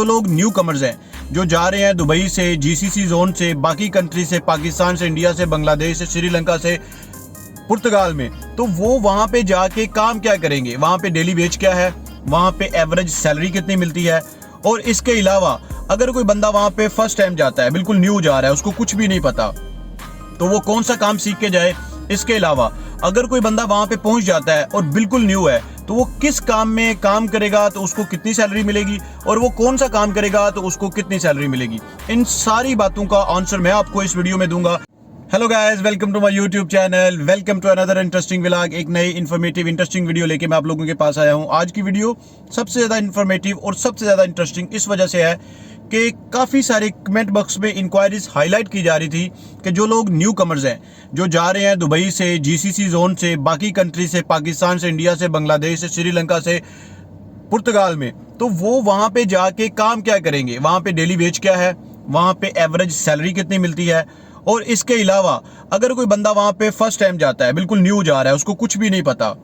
जो लोग new commerce हैं, जो जा रहे हैं दुबई से, जीसीसी जोन से, बाकी कंट्री से, पाकिस्तान से, इंडिया से, बांग्लादेश से, श्रीलंका से, पुर्तगाल में, तो वो वहां पे जाके काम क्या करेंगे, वहां पे डेली वेज क्या है, वहां पे एवरेज सैलरी कितनी मिलती है, और इसके अलावा अगर कोई बंदा वहां पे फर्स्ट टाइम जाता है, बिल्कुल न्यू जा रहा है, उसको कुछ भी नहीं पता, तो वो कौन सा काम सीख के जाए। इसके अलावा अगर कोई बंदा वहां पे पहुंच जाता है और बिल्कुल न्यू है, तो वो किस काम में काम करेगा तो उसको कितनी सैलरी मिलेगी, और वो कौन सा काम करेगा तो उसको कितनी सैलरी मिलेगी। इन सारी बातों का आंसर मैं आपको इस वीडियो में दूंगा। Hello guys, welcome to my YouTube channel, welcome to another interesting vlog. एक नई इन्फॉर्मेटिव इंटरेस्टिंग वीडियो लेके मैं आप लोगों के पास आया हूं। आज की वीडियो सबसे ज्यादा इन्फॉर्मेटिव और सबसे ज्यादा इंटरेस्टिंग इस वजह से है कि काफी सारे कमेंट बॉक्स में इंक्वायरीज हाईलाइट की जा रही थी कि जो लोग न्यू कमर्स हैं, जो जा रहे हैं दुबई से, जीसीसी जोन से, बाकी कंट्री से, पाकिस्तान से, इंडिया से, बांग्लादेश से, श्रीलंका से, पुर्तगाल में, तो वो वहां पे जाके काम क्या करेंगे, वहां पे डेली वेज क्या है, वहां पे एवरेज सैलरी कितनी मिलती है, और इसके अलावा अगर कोई बंदा वहां पे फर्स्ट टाइम जाता है, बिल्कुल न्यू जा रहा है, उसको कुछ भी नहीं पता,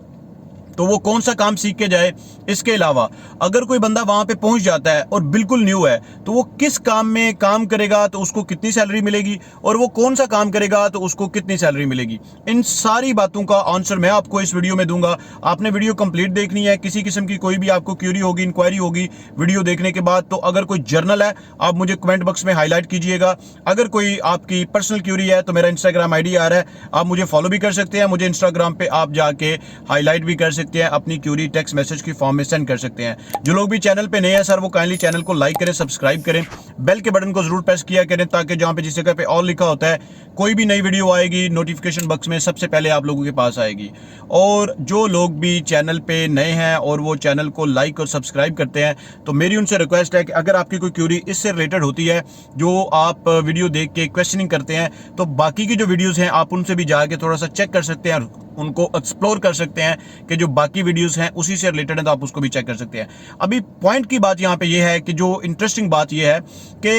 तो वो कौन सा काम सीख के जाए। इसके अलावा अगर कोई बंदा वहां पे पहुंच जाता है और बिल्कुल न्यू है, तो वो किस काम में काम करेगा तो उसको कितनी सैलरी मिलेगी, और वो कौन सा काम करेगा तो उसको कितनी सैलरी मिलेगी। इन सारी बातों का आंसर मैं आपको इस वीडियो में दूंगा। आपने वीडियो कंप्लीट देखनी है। किसी किस्म की कोई भी आपको क्यूरी होगी, इंक्वायरी होगी वीडियो देखने के बाद, तो अगर कोई जर्नल है आप मुझे कमेंट बॉक्स में हाईलाइट कीजिएगा। अगर कोई आपकी पर्सनल क्यूरी है तो मेरा इंस्टाग्राम आईडी आ रहा है, आप मुझे फॉलो भी कर सकते हैं। मुझे इंस्टाग्राम पे आप जाके हाईलाइट भी कर सकते हैं, अपनी क्यूरी टेक्स्ट मैसेज की फॉर्म में सेंड कर सकते हैं। जो लोग भी चैनल पे नए हैं सर, वो काइंडली चैनल को लाइक करें, सब्सक्राइब करें, बेल के बटन को जरूर प्रेस किया करें, ताकि जहां पे जिस जगह पे ऑल लिखा होता है, कोई भी नई वीडियो आएगी नोटिफिकेशन बॉक्स में सबसे पहले आप लोगों के पास आएगी। और जो लोग भी चैनल पे नए हैं और वो चैनल को लाइक और सब्सक्राइब करते हैं, तो मेरी उनसे रिक्वेस्ट है कि अगर आपकी कोई क्यूरी इससे रिलेटेड होती है, जो आप वीडियो देख के क्वेश्चनिंग करते हैं, तो बाकी की जो वीडियोस हैं आप उनसे भी जाके थोड़ा सा चेक कर सकते हैं, उनको एक्सप्लोर कर सकते हैं कि जो बाकी वीडियोस हैं उसी से रिलेटेड है, तो आप उसको भी चेक कर सकते हैं। अभी पॉइंट की बात यहां पे ये है कि जो इंटरेस्टिंग बात ये है कि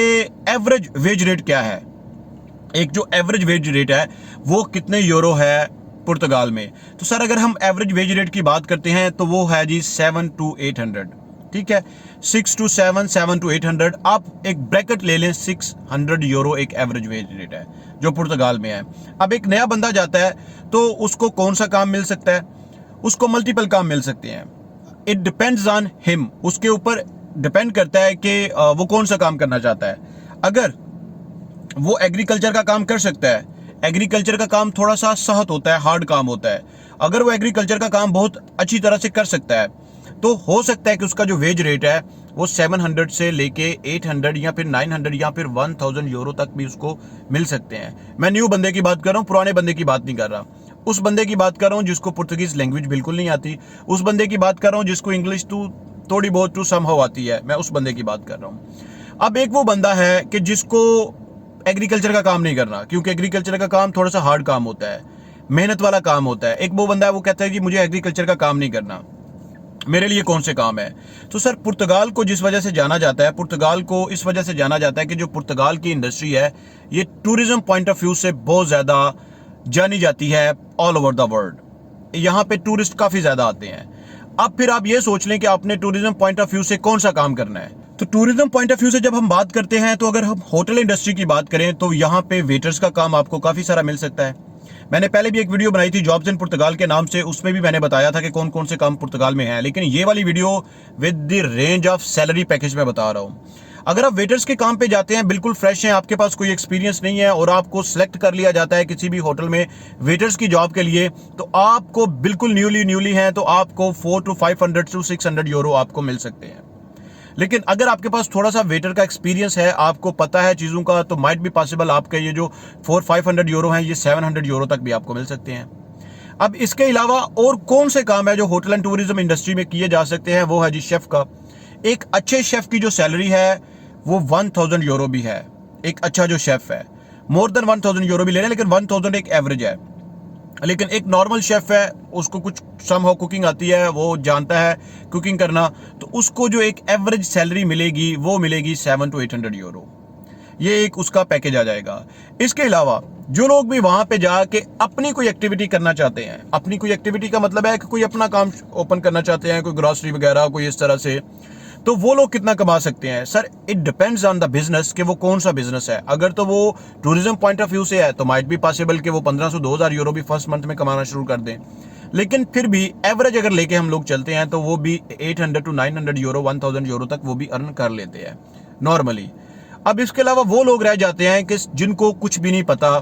एवरेज वेज रेट क्या है। एक जो एवरेज वेज रेट है वो कितने यूरो है पुर्तगाल में। तो सर अगर हम एवरेज वेज रेट की बात करते हैं तो वो है जी 7 to 800। ठीक है, 6 to 7, 7 to 800। आप एक ब्रैकेट ले लें, 600 यूरो एक एवरेज वेज रेट है जो पुर्तगाल में है। अब एक नया बंदा जाता है तो उसको कौन सा काम मिल सकता है, उसको मल्टीपल काम मिल सकते हैं। इट डिपेंड्स ऑन हिम, उसके ऊपर डिपेंड करता है कि वो कौन सा काम करना चाहता है। अगर वो एग्रीकल्चर का काम कर सकता है, एग्रीकल्चर का काम थोड़ा सा सख्त होता है, हार्ड काम होता है, अगर वो एग्रीकल्चर का काम बहुत अच्छी तरह से कर सकता है, तो हो सकता है कि उसका जो वेज रेट है वो 700 से लेके 800 या फिर 900 या फिर 1000 यूरो तक भी उसको मिल सकते हैं। मैं न्यू बंदे की बात कर रहा हूँ, पुराने बंदे की बात नहीं कर रहा। उस बंदे की बात कर रहा हूँ जिसको पुर्तगीज लैंग्वेज बिल्कुल नहीं आती, उस बंदे की बात कर रहा हूँ जिसको इंग्लिश थोड़ी बहुत टू समहाउ आती है, मैं उस बंदे की बात कर रहा हूँ। अब एक वो बंदा है कि जिसको एग्रीकल्चर का काम नहीं करना, क्योंकि एग्रीकल्चर का काम थोड़ा सा हार्ड काम होता है, मेहनत वाला काम होता है। एक वो बंदा है वो कहता है कि मुझे एग्रीकल्चर का काम नहीं करना, मेरे लिए कौन से काम है। तो सर पुर्तगाल को जिस वजह से जाना जाता है, पुर्तगाल को इस वजह से जाना जाता है कि जो पुर्तगाल की इंडस्ट्री है ये टूरिज्म पॉइंट ऑफ व्यू से बहुत ज्यादा जानी जाती है ऑल ओवर द वर्ल्ड। यहाँ पे टूरिस्ट काफी ज्यादा आते हैं। अब फिर आप ये सोच लें कि आपने टूरिज्म पॉइंट ऑफ व्यू से कौन सा काम करना है। तो टूरिज्म पॉइंट ऑफ व्यू से जब हम बात करते हैं, तो अगर हम होटल इंडस्ट्री की बात करें तो यहाँ पे वेटर्स का काम आपको काफी सारा मिल सकता है। मैंने पहले भी एक वीडियो बनाई थी जॉब्स इन पुर्तगाल के नाम से, उसमें भी मैंने बताया था कि कौन कौन से काम पुर्तगाल में हैं, लेकिन ये वाली video with the range of salary package में बता रहा हूँ। अगर आप वेटर्स के काम पे जाते हैं, बिल्कुल फ्रेश हैं, आपके पास कोई एक्सपीरियंस नहीं है और आपको सिलेक्ट कर लिया जाता है किसी भी होटल में वेटर्स की जॉब के लिए, तो आपको बिल्कुल न्यूली हैं, तो आपको 4 to 500 to 600 यूरो आपको मिल सकते हैं। लेकिन अगर आपके पास थोड़ा सा वेटर का एक्सपीरियंस है, आपको पता है चीज़ों का, तो माइट भी पॉसिबल आपके ये जो 400-500 यूरो हैं, ये 700 यूरो तक भी आपको मिल सकते हैं। अब इसके अलावा और कौन से काम है जो होटल एंड टूरिज्म इंडस्ट्री में किए जा सकते हैं, वो है जी शेफ का। एक अच्छे शेफ की जो सैलरी है वो 1000 यूरो भी है। एक अच्छा जो शेफ है मोर देन 1000 यूरो भी ले रहे हैं, लेकिन 1000 एक एवरेज है। लेकिन एक नॉर्मल शेफ है, उसको कुछ समहाउ कुकिंग आती है, वो जानता है कुकिंग करना, तो उसको जो एक एवरेज सैलरी मिलेगी वो मिलेगी 7 to 800 यूरो। ये एक उसका पैकेज आ जाएगा। इसके अलावा जो लोग भी वहां पे जाके अपनी कोई एक्टिविटी करना चाहते हैं, अपनी कोई एक्टिविटी का मतलब है कि कोई अपना काम ओपन करना चाहते हैं, कोई ग्रोसरी वगैरह कोई इस तरह से, तो वो लोग कितना कमा सकते हैं? Sir it depends on the business कि वो कौन सा बिजनेस है। अगर तो वो टूरिज्म पॉइंट ऑफ व्यू से है तो माइट भी पॉसिबल कि वो 1500-2000 यूरो भी फर्स्ट मंथ में कमाना शुरू कर दें, लेकिन फिर भी एवरेज अगर लेके हम लोग चलते हैं तो वो भी 800 to 900 यूरो 1000 यूरो तक वो भी अर्न कर लेते हैं नॉर्मली। अब इसके अलावा वो लोग रह जाते हैं कि जिनको कुछ भी नहीं पता,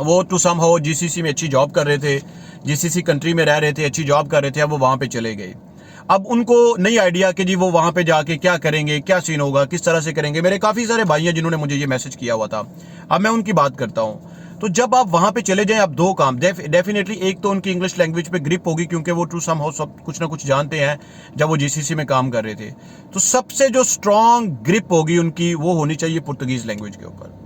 वो टू सम हाउ जीसीसी में अच्छी जॉब कर रहे थे, जीसीसी कंट्री में रह रहे थे, अच्छी जॉब कर रहे थे, अब वो वहां पे चले गए। अब उनको नहीं आइडिया कि जी वो वहां पे जाके क्या करेंगे, क्या सीन होगा, किस तरह से करेंगे। मेरे काफी सारे भाई हैं जिन्होंने मुझे ये मैसेज किया हुआ था, अब मैं उनकी बात करता हूँ। तो जब आप वहां पे चले जाएं, आप दो काम डेफिनेटली, एक तो उनकी इंग्लिश लैंग्वेज पे ग्रिप होगी क्योंकि वो टू सम हाउ सब कुछ ना कुछ जानते हैं जब वो जीसीसी में काम कर रहे थे। तो सबसे जो स्ट्रांग ग्रिप होगी उनकी वो होनी चाहिए पुर्तगीज लैंग्वेज के ऊपर।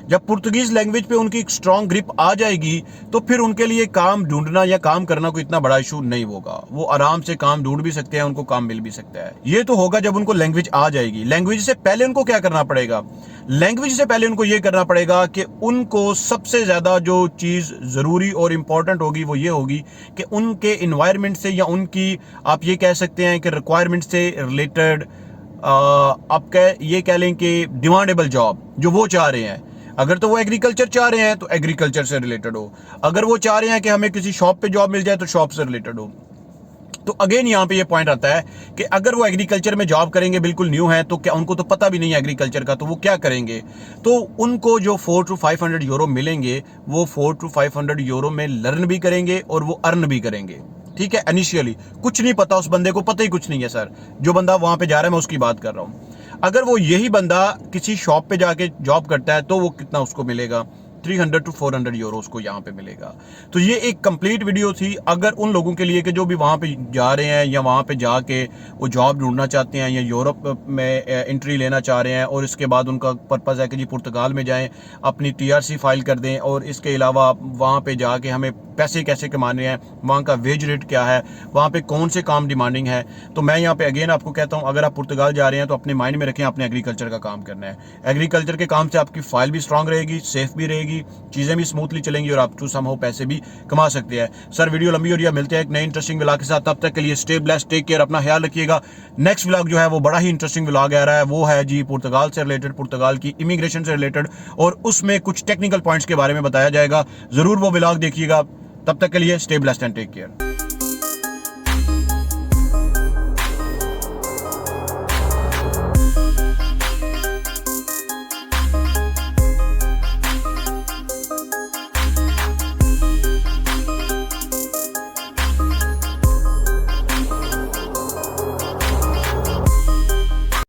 जब पुर्तगीज लैंग्वेज पे उनकी एक स्ट्रांग ग्रिप आ जाएगी तो फिर उनके लिए काम ढूंढना या काम करना कोई इतना बड़ा इशू नहीं होगा। वो आराम से काम ढूंढ भी सकते हैं, उनको काम मिल भी सकता है। ये तो होगा जब उनको लैंग्वेज आ जाएगी। लैंग्वेज से पहले उनको क्या करना पड़ेगा? लैंग्वेज से पहले उनको ये करना पड़ेगा कि उनको सबसे ज्यादा जो चीज जरूरी और इंपॉर्टेंट होगी वो ये होगी कि उनके इन्वायरमेंट से या उनकी, आप ये कह सकते हैं कि रिक्वायरमेंट से रिलेटेड, आप ये कह लें कि डिमांडेबल जॉब जो वो चाह रहे हैं। अगर तो वो एग्रीकल्चर चाह रहे हैं तो एग्रीकल्चर से रिलेटेड हो, अगर वो चाह रहे हैं कि हमें किसी शॉप पे जॉब मिल जाए तो शॉप से रिलेटेड हो। तो अगेन यहाँ पे ये पॉइंट आता है कि अगर वो एग्रीकल्चर में जॉब करेंगे, बिल्कुल न्यू है, तो क्या उनको तो पता भी नहीं है एग्रीकल्चर का, तो वो क्या करेंगे? तो उनको जो 400 to 500 यूरो मिलेंगे वो 400 to 500 यूरो में लर्न भी करेंगे और वो अर्न भी करेंगे। ठीक है, इनिशियली कुछ नहीं पता, उस बंदे को पता ही कुछ नहीं है। सर जो बंदा वहां पे जा रहा है मैं उसकी बात कर रहा हूं। अगर वो यही बंदा किसी शॉप पे जाके जॉब करता है तो वो कितना उसको मिलेगा? 300 to 400 यूरो उसको यहाँ पे मिलेगा। तो ये एक कंप्लीट वीडियो थी अगर उन लोगों के लिए कि जो भी वहाँ पे जा रहे हैं या वहाँ पे जाके वो जॉब ढूंढना चाहते हैं या यूरोप में एंट्री लेना चाह रहे हैं और इसके बाद उनका पर्पज़ है कि जी पुर्तगाल में जाएं, अपनी TRC फाइल कर दें और इसके अलावा वहाँ पे जाके हमें पैसे कैसे कमाने हैं, वहाँ का वेज रेट क्या है, वहाँ पे कौन से काम डिमांडिंग है। तो मैं यहाँ पे अगेन आपको कहता हूँ, अगर आप पुर्तगाल जा रहे हैं तो अपने माइंड में रखें आपने एग्रीकल्चर का काम करना है। एग्रीकल्चर के काम से आपकी फाइल भी स्ट्रांग रहेगी, सेफ भी रहेगी, चीजें भी स्मूथली चलेंगी और आप टू समहाउ पैसे भी कमा सकते हैं। सर वीडियो लंबी हो रही है, मिलते हैं एक नए इंटरेस्टिंग व्लॉग के साथ। तब तक के लिए स्टे ब्लेस्ड, टेक केयर, अपना ख्याल रखिएगा। नेक्स्ट व्लॉग जो है वो बड़ा ही इंटरेस्टिंग व्लॉग आ रहा है, वो है जी पुर्तगाल से रिलेटेड, पुर्तगाल की इमिग्रेशन से रिलेटेड, और उसमें कुछ टेक्निकल पॉइंट्स के बारे में बताया जाएगा। जरूर वो व्लॉग देखिएगा। तब तक के लिए stay blessed and take care.